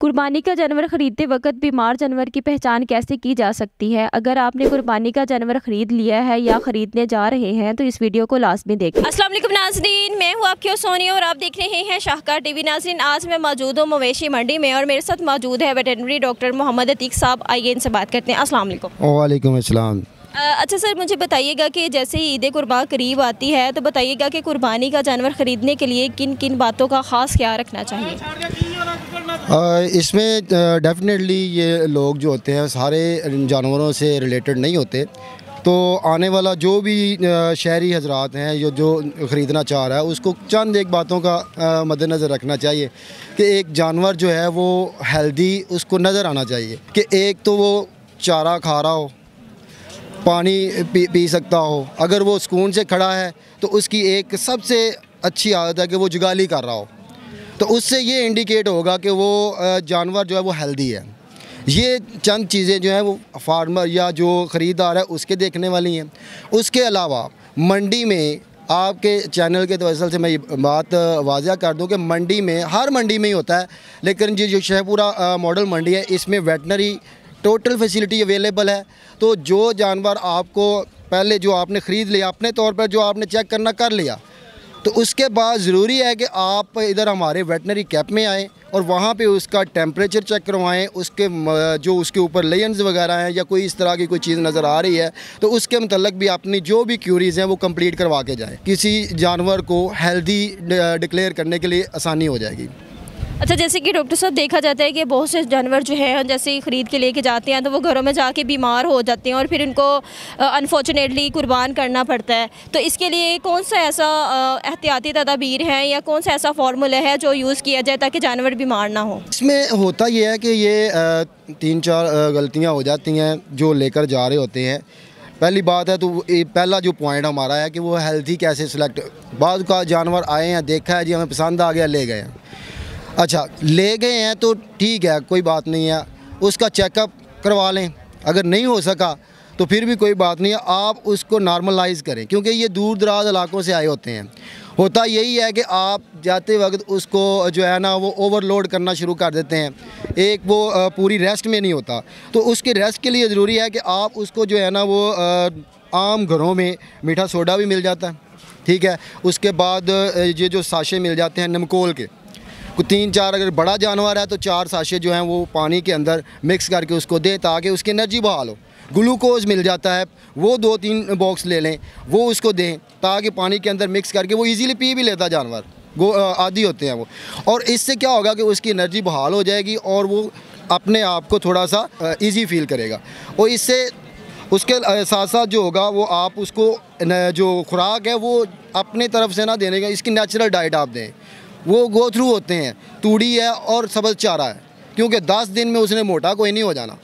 कुर्बानी का जानवर ख़रीदते वक्त बीमार जानवर की पहचान कैसे की जा सकती है? अगर आपने कुर्बानी का जानवर ख़रीद लिया है या ख़रीदने जा रहे हैं तो इस वीडियो को लाज़मी देखें। अस्सलाम वालेकुम नाज़रीन, मैं हूँ आपकी सोनिया और आप देख रहे हैं शाहकार टीवी। नाज़रीन, आज मैं मौजूद हूँ मवेशी मंडी में और मेरे साथ मौजूद है वेटरनरी डॉक्टर मोहम्मद अतीक साहब। आइए इनसे बात करते हैं। अस्सलाम वालेकुम। वालेकुम अस्सलाम। अच्छा सर, मुझे बताइएगा कि जैसे ही ईद कुर्बान करीब आती है तो बताइएगा कि कुर्बानी का जानवर ख़रीदने के लिए किन किन बातों का ख़ास ख्याल रखना चाहिए? इसमें डेफिनेटली ये लोग जो होते हैं सारे जानवरों से रिलेटेड नहीं होते, तो आने वाला जो भी शहरी हजरात हैं जो ख़रीदना चाह रहा है उसको चंद एक बातों का मद्देनज़र रखना चाहिए कि एक जानवर जो है वो हेल्दी उसको नज़र आना चाहिए कि एक तो वो चारा खा रहा हो, पानी पी सकता हो, अगर वो सुकून से खड़ा है तो उसकी एक सबसे अच्छी आदत है कि वो जुगाली कर रहा हो, तो उससे ये इंडिकेट होगा कि वो जानवर जो है वो हेल्दी है। ये चंद चीज़ें जो हैं वो फार्मर या जो ख़रीदार है उसके देखने वाली हैं। उसके अलावा मंडी में आपके चैनल के तवज्जुह से मैं ये बात वाज़ह कर दूं कि मंडी में हर मंडी में ही होता है, लेकिन जो शहपुरा मॉडल मंडी है इसमें वेटनरी टोटल फैसिलिटी अवेलेबल है। तो जो जानवर आपको पहले जो आपने ख़रीद लिया अपने तौर पर जो आपने चेक करना कर लिया, तो उसके बाद ज़रूरी है कि आप इधर हमारे वेटनरी कैंप में आएँ और वहाँ पे उसका टेम्परेचर चेक करवाएं, उसके जो उसके ऊपर लेयर्स वगैरह हैं या कोई इस तरह की कोई चीज़ नज़र आ रही है तो उसके मतलब भी अपनी जो भी क्यूरीज़ हैं वो कंप्लीट करवा के जाएं। किसी जानवर को हेल्दी डिक्लेयर करने के लिए आसानी हो जाएगी। अच्छा, जैसे कि डॉक्टर साहब देखा जाता है कि बहुत से जानवर जो है जैसे ख़रीद के लेके जाते हैं तो वो घरों में जाके बीमार हो जाते हैं और फिर इनको अनफॉर्चुनेटली कुर्बान करना पड़ता है। तो इसके लिए कौन सा ऐसा एहतियाती तदाबीर है या कौन सा ऐसा फार्मूला है जो यूज़ किया जाए ताकि जानवर बीमार ना हो? इसमें होता ये है कि ये 3-4 गलतियाँ हो जाती हैं जो लेकर जा रहे होते हैं। पहली बात है तो पहला जो पॉइंट हमारा है कि वो हेल्दी कैसे सिलेक्ट, बाद का जानवर आए हैं, देखा है जी हमें पसंद आ गया, ले गए हैं। अच्छा, ले गए हैं तो ठीक है, कोई बात नहीं है, उसका चेकअप करवा लें, अगर नहीं हो सका तो फिर भी कोई बात नहीं है, आप उसको नॉर्मलाइज़ करें क्योंकि ये दूर दराज इलाकों से आए होते हैं। होता यही है कि आप जाते वक्त उसको जो है ना वो ओवरलोड करना शुरू कर देते हैं, एक वो पूरी रेस्ट में नहीं होता, तो उसके रेस्ट के लिए ज़रूरी है कि आप उसको जो है ना वो आम घरों में मीठा सोडा भी मिल जाता है, ठीक है, उसके बाद ये जो साशे मिल जाते हैं नमकोल के, 3-4 अगर बड़ा जानवर है तो 4 साशे जो हैं वो पानी के अंदर मिक्स करके उसको दें ताकि उसकी एनर्जी बहाल हो। ग्लूकोज मिल जाता है, वो 2-3 बॉक्स ले लें, वो उसको दें ताकि पानी के अंदर मिक्स करके वो इजीली पी भी लेता जानवर, वो आदी होते हैं वो, और इससे क्या होगा कि उसकी एनर्जी बहाल हो जाएगी और वो अपने आप को थोड़ा सा ईजी फील करेगा। और इससे उसके साथ साथ जो होगा वो आप उसको जो खुराक है वो अपने तरफ से ना देने का, इसकी नेचुरल डाइट आप दें। वो गो थ्रू होते हैं, तूड़ी है और सब्ज़ चारा है, क्योंकि 10 दिन में उसने मोटा कोई नहीं हो जाना।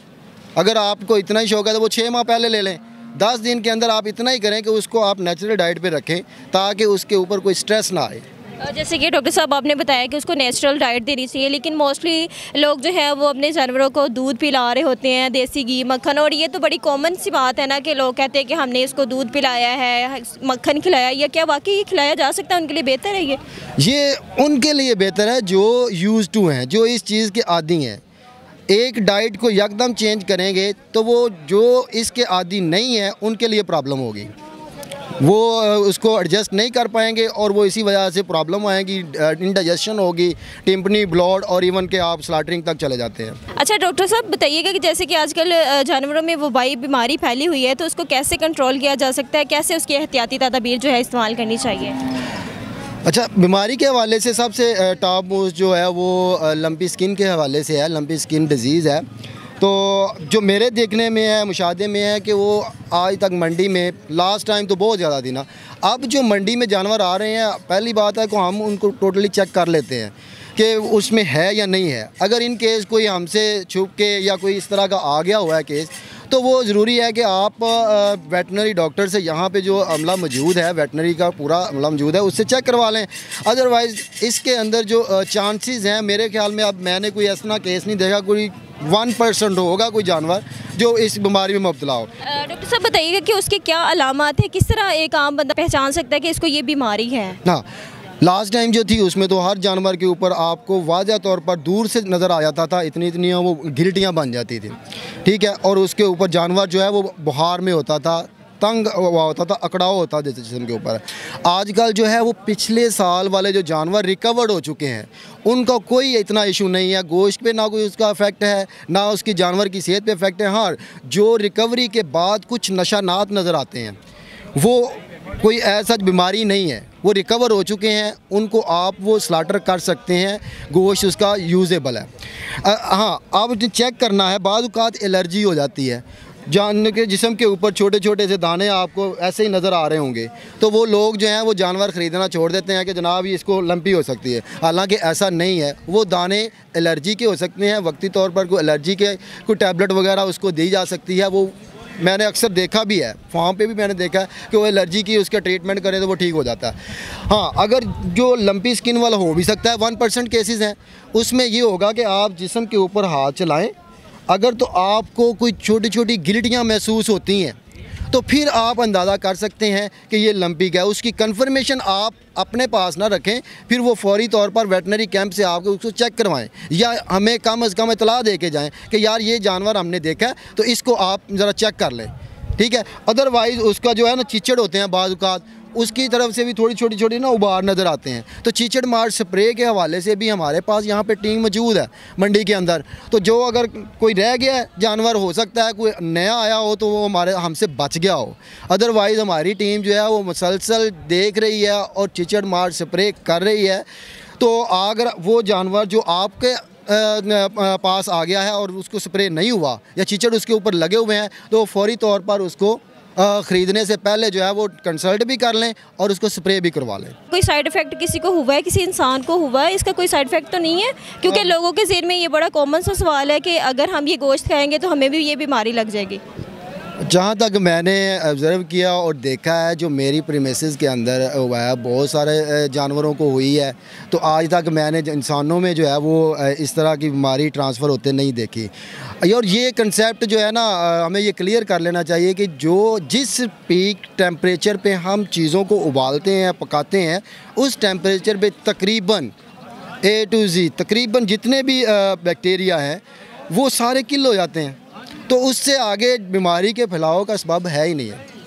अगर आपको इतना ही शौक है तो वो 6 माह पहले ले लें, 10 दिन के अंदर आप इतना ही करें कि उसको आप नेचुरल डाइट पे रखें ताकि उसके ऊपर कोई स्ट्रेस ना आए। जैसे कि डॉक्टर साहब आपने बताया कि उसको नेचुरल डाइट देनी चाहिए, लेकिन मोस्टली लोग जो है वो अपने जानवरों को दूध पिला रहे होते हैं, देसी घी, मक्खन, और ये तो बड़ी कॉमन सी बात है ना कि लोग कहते हैं कि हमने इसको दूध पिलाया है, मक्खन खिलाया, या क्या वाकई ये खिलाया जा सकता है? उनके लिए बेहतर है ये उनके लिए बेहतर है जो यूज़ टू हैं, जो इस चीज़ के आदी हैं। एक डाइट को यकदम चेंज करेंगे तो वो जो इसके आदी नहीं है उनके लिए प्रॉब्लम होगी, वो उसको एडजस्ट नहीं कर पाएंगे और वो इसी वजह से प्रॉब्लम आएगी, इंडाइजेशन होगी, टिम्पनी, ब्लड और इवन के आप स्लाटरिंग तक चले जाते हैं। अच्छा डॉक्टर साहब बताइएगा कि जैसे कि आजकल जानवरों में वबाई बीमारी फैली हुई है तो उसको कैसे कंट्रोल किया जा सकता है, कैसे उसकी एहतियाती तदाबीर जो है इस्तेमाल करनी चाहिए? अच्छा, बीमारी के हवाले से सबसे टॉप मोस्ट जो है वो लंपी स्किन के हवाले से है, लंपी स्किन डिजीज़ है। तो जो मेरे देखने में है, मुशाहदे में है कि वो आज तक मंडी में लास्ट टाइम तो बहुत ज़्यादा थी ना, अब जो मंडी में जानवर आ रहे हैं, पहली बात है कि हम उनको टोटली चेक कर लेते हैं कि उसमें है या नहीं है। अगर इन केस कोई हमसे छुप के या कोई इस तरह का आ गया हुआ है केस, तो वो ज़रूरी है कि आप वेटनरी डॉक्टर से, यहाँ पे जो अमला मौजूद है, वेटनरी का पूरा अमला मौजूद है, उससे चेक करवा लें। अदरवाइज़ इसके अंदर जो चांसेस हैं, मेरे ख्याल में अब मैंने कोई ऐसा केस नहीं देखा, कोई 1% होगा कोई जानवर जो इस बीमारी में मुब्तला हो। डॉक्टर साहब बताइएगा कि उसके क्या अलामात है, किस तरह एक आम बंदा पहचान सकता है कि इसको ये बीमारी है? हाँ, लास्ट टाइम जो थी उसमें तो हर जानवर के ऊपर आपको वाज़ह तौर पर दूर से नज़र आ जाता था, इतनी इतनी वो गिल्टियाँ बन जाती थी, ठीक है। और उसके ऊपर जानवर जो है वो बुखार में होता था, तंग हुआ होता था, अकड़ाव होता था जिस्म के ऊपर। आजकल जो है वो पिछले साल वाले जो जानवर रिकवर्ड हो चुके हैं, उनका कोई इतना इशू नहीं है, गोश्त पे ना कोई उसका इफ़ेक्ट है, ना उसकी जानवर की सेहत पे इफ़ेक्ट है। हाँ, जो रिकवरी के बाद कुछ नशानात नज़र आते हैं, वो कोई ऐसा बीमारी नहीं है, वो रिकवर हो चुके हैं, उनको आप वो स्लाटर कर सकते हैं, गोश्त उसका यूज़ेबल है। हाँ, आप चेक करना है, बाद औक़ात एलर्जी हो जाती है, जानवर के जिस्म के ऊपर छोटे छोटे से दाने आपको ऐसे ही नज़र आ रहे होंगे, तो वो लोग जो हैं वो जानवर ख़रीदना छोड़ देते हैं कि जनाब ये इसको लंपी हो सकती है। हालांकि ऐसा नहीं है, वो दाने एलर्जी के हो सकते हैं, वक्ती तौर पर कोई एलर्जी के कोई टैबलेट वगैरह उसको दी जा सकती है। वो मैंने अक्सर देखा भी है, फार्म पे भी मैंने देखा है कि वो एलर्जी की उसका ट्रीटमेंट करे तो वो ठीक हो जाता है। हाँ, अगर जो लंपी स्किन वाला हो भी सकता है, 1% केसेस हैं, उसमें ये होगा कि आप जिस्म के ऊपर हाथ चलाएं, अगर तो आपको कोई छोटी छोटी गिल्टियाँ महसूस होती हैं तो फिर आप अंदाज़ा कर सकते हैं कि ये लंपी है। उसकी कंफर्मेशन आप अपने पास ना रखें, फिर वो फौरी तौर पर वेटनरी कैंप से आकर उसको चेक करवाएं, या हमें कम अज़ कम इतला दे के जाएँ कि यार ये जानवर हमने देखा है तो इसको आप ज़रा चेक कर लें, ठीक है। अदरवाइज़ उसका जो है ना चीचड़ होते हैं बाज़ औक़ात, उसकी तरफ से भी थोड़ी छोटी छोटी ना उबार नज़र आते हैं, तो चीचड़ मार स्प्रे के हवाले से भी हमारे पास यहाँ पे टीम मौजूद है मंडी के अंदर। तो जो अगर कोई रह गया है जानवर, हो सकता है कोई नया आया हो तो वो हमसे बच गया हो, अदरवाइज़ हमारी टीम जो है वो मुसलसल देख रही है और चीचड़ मार स्प्रे कर रही है। तो अगर वो जानवर जो आपके पास आ गया है और उसको स्प्रे नहीं हुआ या चीचड़ उसके ऊपर लगे हुए हैं, तो फौरी तौर पर उसको ख़रीदने से पहले जो है वो कंसल्ट भी कर लें और उसको स्प्रे भी करवा लें। कोई साइड इफ़ेक्ट किसी को हुआ है, किसी इंसान को हुआ है, इसका कोई साइड इफ़ेक्ट तो नहीं है? क्योंकि लोगों के ज़हन में ये बड़ा कॉमन सा सवाल है कि अगर हम ये गोश्त खाएंगे तो हमें भी ये बीमारी लग जाएगी। जहाँ तक मैंने ऑब्ज़र्व किया और देखा है, जो मेरी प्रीमिसेस के अंदर हुआ है, बहुत सारे जानवरों को हुई है, तो आज तक मैंने इंसानों में जो है वो इस तरह की बीमारी ट्रांसफ़र होते नहीं देखी। और ये कंसेप्ट जो है ना, हमें ये क्लियर कर लेना चाहिए कि जिस पीक टेम्परेचर पे हम चीज़ों को उबालते हैं, पकाते हैं, उस टेम्परेचर पे तकरीबन A to Z तकरीबन जितने भी बैक्टीरिया हैं वो सारे किल हो जाते हैं, तो उससे आगे बीमारी के फैलाव का सबब है ही नहीं है।